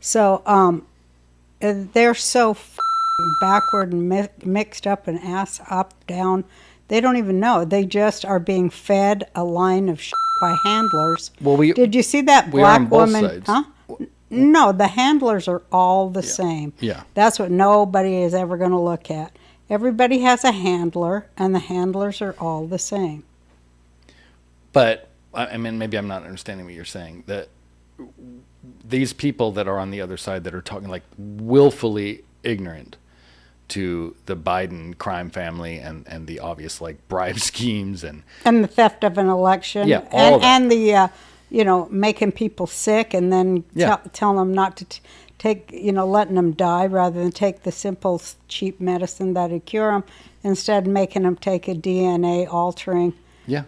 So they're so backward and mixed up and ass up, down. They don't even know. They just are being fed a line of by handlers. Well, did you see that we are on black both woman? sides. Huh? No, the handlers are all the same. Yeah. That's what nobody is ever going to look at. Everybody has a handler, and the handlers are all the same. But, I mean, maybe I'm not understanding what you're saying. That these people that are on the other side that are talking like willfully ignorant to the Biden crime family and the obvious like bribe schemes and the theft of an election. Yeah, all and the making people sick and then tell them not to take, letting them die rather than take the simple cheap medicine that'd cure them, instead making them take a DNA altering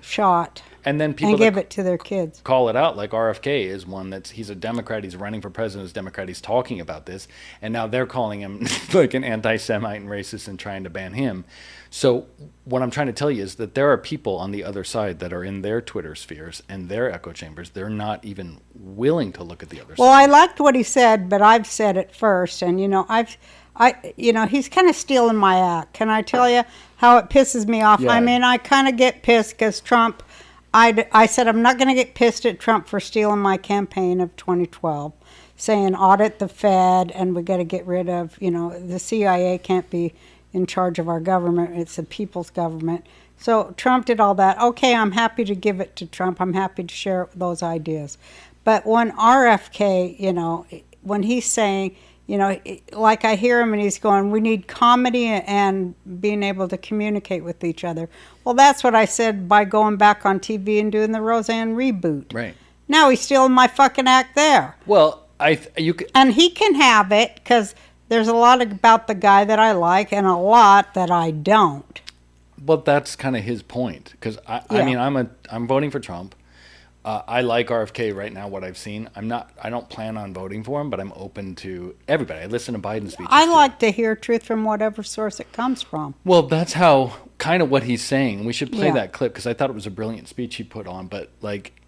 shot. And then people give it to their kids. Call it out, like RFK is one he's a Democrat, he's running for president as a Democrat, he's talking about this, and now they're calling him like an anti-Semite and racist and trying to ban him. So what I'm trying to tell you is that there are people on the other side that are in their Twitter spheres and their echo chambers. They're not even willing to look at the other side. Well, I liked what he said, but I've said it first, and he's kind of stealing my act. Can I tell you how it pisses me off? Yeah. I mean, I kind of get pissed because Trump. I said I'm not going to get pissed at Trump for stealing my campaign of 2012, saying audit the Fed and we got to get rid of, the CIA can't be in charge of our government. It's the people's government. So Trump did all that. Okay, I'm happy to give it to Trump. I'm happy to share those ideas. But when RFK, when he's saying, like I hear him and he's going, we need comedy and being able to communicate with each other. Well, that's what I said by going back on TV and doing the Roseanne reboot. Right. Now he's stealing my fucking act there. Well, and he can have it because there's a lot about the guy that I like and a lot that I don't. Well, that's kind of his point because I mean, I'm voting for Trump. I like RFK right now, what I've seen. I don't plan on voting for him, but I'm open to everybody. I listen to Biden's speeches. I like to hear truth from whatever source it comes from. Well, that's how, kind of what he's saying. We should play that clip because I thought it was a brilliant speech he put on. But, like,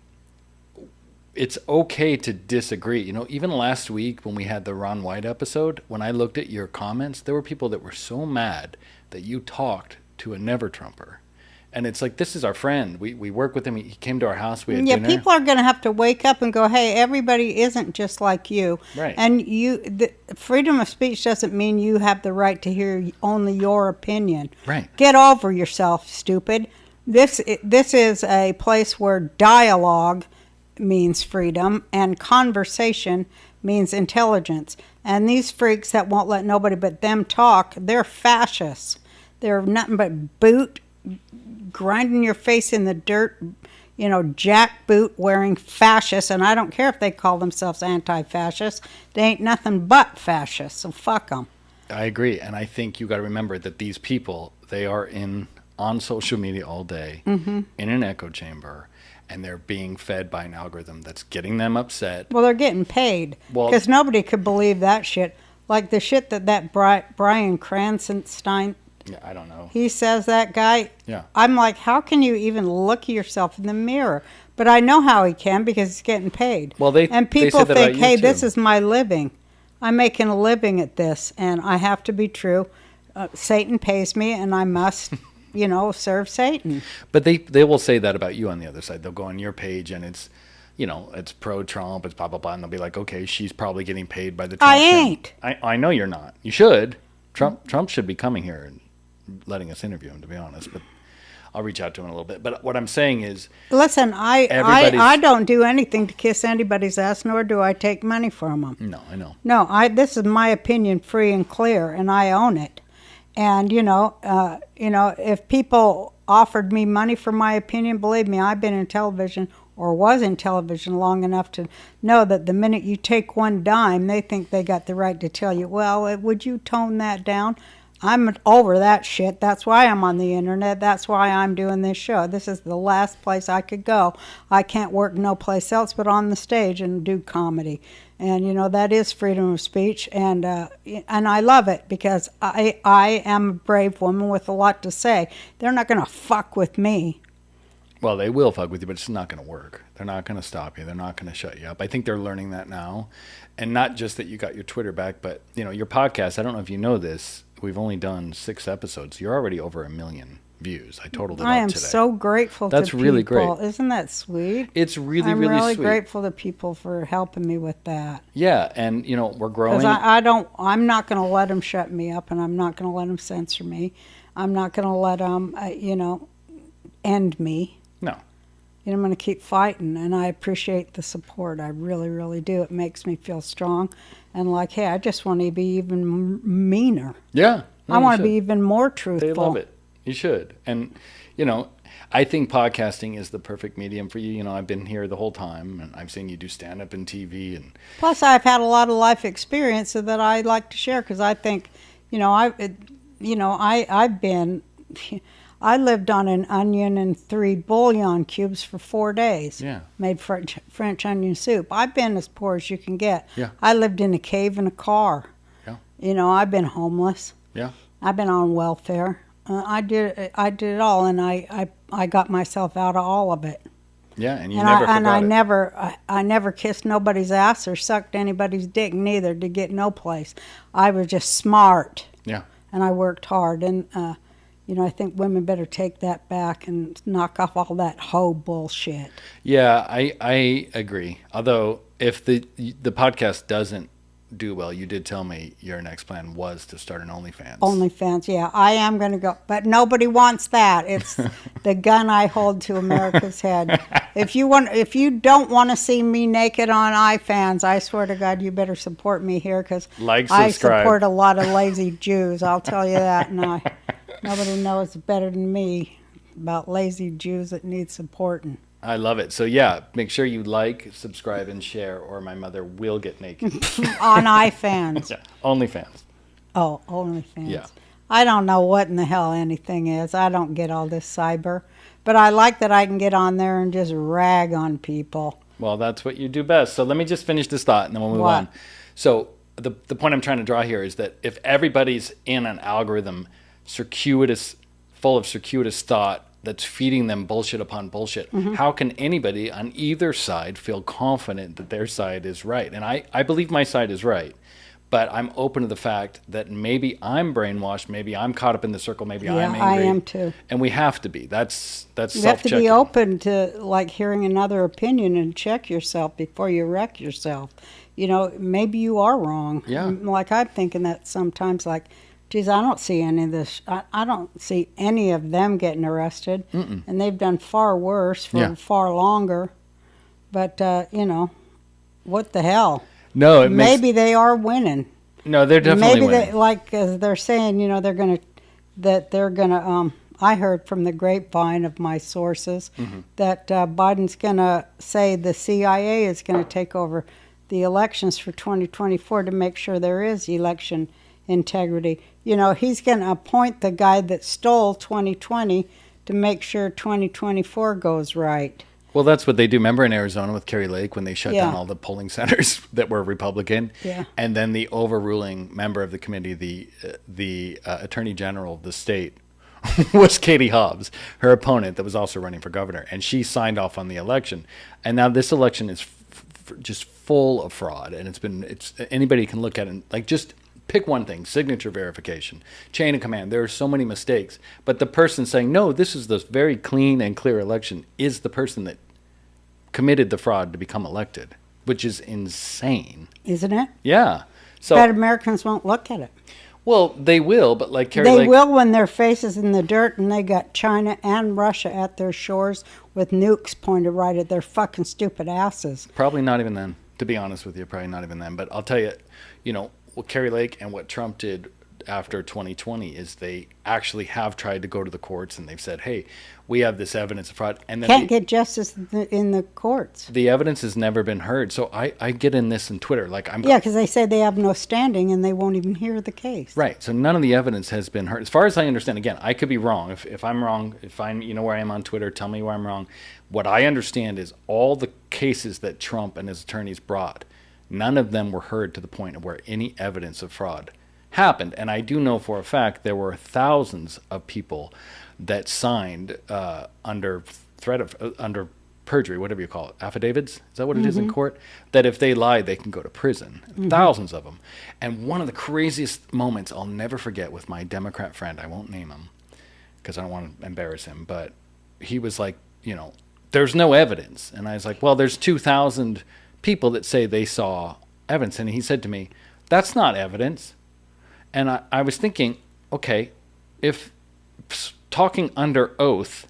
it's okay to disagree. Even last week when we had the Ron White episode, when I looked at your comments, there were people that were so mad that you talked to a never-Trumper. And it's like, this is our friend. We work with him. He came to our house. We had dinner. People are going to have to wake up and go, hey, everybody isn't just like you. Right. And the freedom of speech doesn't mean you have the right to hear only your opinion. Right. Get over yourself, stupid. This is a place where dialogue means freedom and conversation means intelligence. And these freaks that won't let nobody but them talk, they're fascists. They're nothing but grinding your face in the dirt, jackboot wearing fascists, and I don't care if they call themselves anti-fascists. They ain't nothing but fascists, so fuck them. I agree, and I think you got to remember that these people, they are on social media all day, in an echo chamber, and they're being fed by an algorithm that's getting them upset. Well, they're getting paid, because nobody could believe that shit. Like the shit that Brian Cranston, yeah, I don't know. He says that guy. Yeah. I'm like, how can you even look at yourself in the mirror? But I know how he can because he's getting paid. Well, and people think, hey, this is my living. I'm making a living at this, and I have to be true. Satan pays me, and I must, serve Satan. But they will say that about you on the other side. They'll go on your page, and it's, it's pro-Trump, it's blah, blah, blah, and they'll be like, okay, she's probably getting paid by the Trump. I ain't. I know you're not. You should. Trump should be coming here and letting us interview him, to be honest, but I'll reach out to him in a little bit. But what I'm saying is, listen, I don't do anything to kiss anybody's ass, nor do I take money from them. No, I know. No, this is my opinion, free and clear, and I own it. And if people offered me money for my opinion, believe me, I've been in television or was in television long enough to know that the minute you take one dime, they think they got the right to tell you, well, would you tone that down? I'm over that shit. That's why I'm on the internet. That's why I'm doing this show. This is the last place I could go. I can't work no place else but on the stage and do comedy. And, that is freedom of speech. And I love it because I am a brave woman with a lot to say. They're not going to fuck with me. Well, they will fuck with you, but it's not going to work. They're not going to stop you. They're not going to shut you up. I think they're learning that now. And not just that you got your Twitter back, but, your podcast, I don't know if you know this. We've only done 6 episodes. You're already over 1 million views. I totaled it up today. I am so grateful to people. That's really great. Isn't that sweet? It's really, I'm really really sweet. grateful to people for helping me with that. Yeah, and, we're growing. Because I'm not going to let them shut me up, and I'm not going to let them censor me. I'm not going to let them, end me. No. I'm going to keep fighting, and I appreciate the support. I really, really do. It makes me feel strong. And like, hey, I just want to be even meaner. Yeah. No, I want to be even more truthful. They love it. You should. And, I think podcasting is the perfect medium for you. I've been here the whole time, and I've seen you do stand-up and TV. And plus, I've had a lot of life experience that I like to share because I think, I lived on an onion and 3 bouillon cubes for 4 days. Yeah. Made French onion soup. I've been as poor as you can get. Yeah. I lived in a cave in a car. Yeah. I've been homeless. Yeah. I've been on welfare. I did it all, and I got myself out of all of it. Yeah, and you never forgot it. I never kissed nobody's ass or sucked anybody's dick neither to get no place. I was just smart. Yeah. And I worked hard, and I think women better take that back and knock off all that hoe bullshit. Yeah, I agree. Although if the podcast doesn't do well, you did tell me your next plan was to start an OnlyFans. OnlyFans, yeah. I am going to go. But nobody wants that. It's the gun I hold to America's head. If you don't want to see me naked on iFans, I swear to God, you better support me here because I support a lot of lazy Jews. I'll tell you that. And nobody knows better than me about lazy Jews that need supporting. I love it. So, yeah, make sure you like, subscribe, and share, or my mother will get naked. On iFans. Yeah, OnlyFans. Oh, OnlyFans. Yeah. I don't know what in the hell anything is. I don't get all this cyber. But I like that I can get on there and just rag on people. Well, that's what you do best. So let me just finish this thought, and then we'll move on. So the point I'm trying to draw here is that if everybody's in an algorithm full of circuitous thought, that's feeding them bullshit upon bullshit. Mm-hmm. How can anybody on either side feel confident that their side is right? And I believe my side is right, but I'm open to the fact that maybe I'm brainwashed, maybe I'm caught up in the circle, maybe I'm angry. I am too. And we have to be. That's self-checking. You have to be open to hearing another opinion and check yourself before you wreck yourself. Maybe you are wrong. Yeah. Like I'm thinking that sometimes geez, I don't see any of this. I don't see any of them getting arrested. Mm-mm. And they've done far worse for far longer. But, what the hell? No, maybe they are winning. No, they're definitely winning. Maybe they're saying, they're going to, I heard from the grapevine of my sources mm-hmm. that Biden's going to say the CIA is going to take over the elections for 2024 to make sure there is election integrity. He's going to appoint the guy that stole 2020 to make sure 2024 goes right. Well, that's what they do. Remember in Arizona with Kerry Lake when they shut down all the polling centers that were Republican? Yeah. And then the overruling member of the committee, the attorney general of the state, was Katie Hobbs, her opponent that was also running for governor. And she signed off on the election. And now this election is just full of fraud. And it's anybody can look at it just pick one thing: signature verification, chain of command. There are so many mistakes. But the person saying, no, this is the very clean and clear election is the person that committed the fraud to become elected, which is insane. Isn't it? Yeah. So but Americans won't look at it. Well, they will, but like Kerry They Lake... will when their face is in the dirt and they got China and Russia at their shores with nukes pointed right at their fucking stupid asses. Probably not even then, to be honest with you. Probably not even then. But I'll tell you, what Kerry Lake and what Trump did after 2020 is they actually have tried to go to the courts and they've said, hey, we have this evidence of fraud. And then can't get justice in the courts. The evidence has never been heard. So I get in this in Twitter. Because they say they have no standing and they won't even hear the case. Right. So none of the evidence has been heard. As far as I understand, again, I could be wrong. If I'm wrong, if I'm, where I am on Twitter, tell me where I'm wrong. What I understand is all the cases that Trump and his attorneys brought, none of them were heard to the point of where any evidence of fraud happened. And I do know for a fact there were thousands of people that signed under threat of under perjury, whatever you call it, affidavits. Is that what it is in court? That if they lie, they can go to prison. Thousands of them. And one of the craziest moments I'll never forget with my Democrat friend, I won't name him because I don't want to embarrass him, but he was like, there's no evidence. And I was like, well, there's 2,000 people that say they saw evidence. And he said to me, that's not evidence. And I was thinking, okay, if talking under oath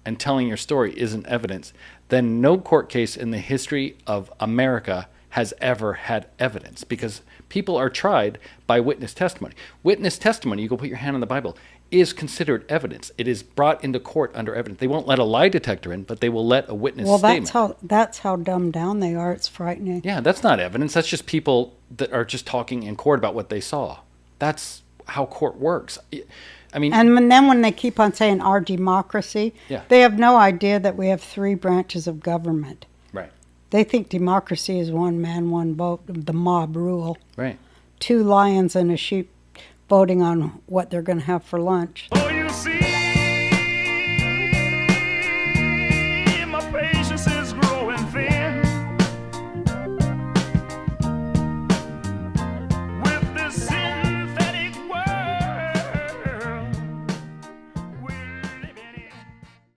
and telling your story isn't evidence, then no court case in the history of America has ever had evidence, because people are tried by witness testimony. Witness testimony, you go put your hand on the Bible, is considered evidence. It is brought into court under evidence. They won't let a lie detector in, but they will let a witness statement. Well, that's how dumbed down they are. It's frightening. Yeah, that's not evidence. That's just people that are just talking in court about what they saw. That's how court works. I mean, and then when they keep on saying our democracy, they have no idea that we have 3 branches of government. Right. They think democracy is one man, one vote, the mob rule. Right. 2 lions and a sheep voting on what they're going to have for lunch. Oh, you see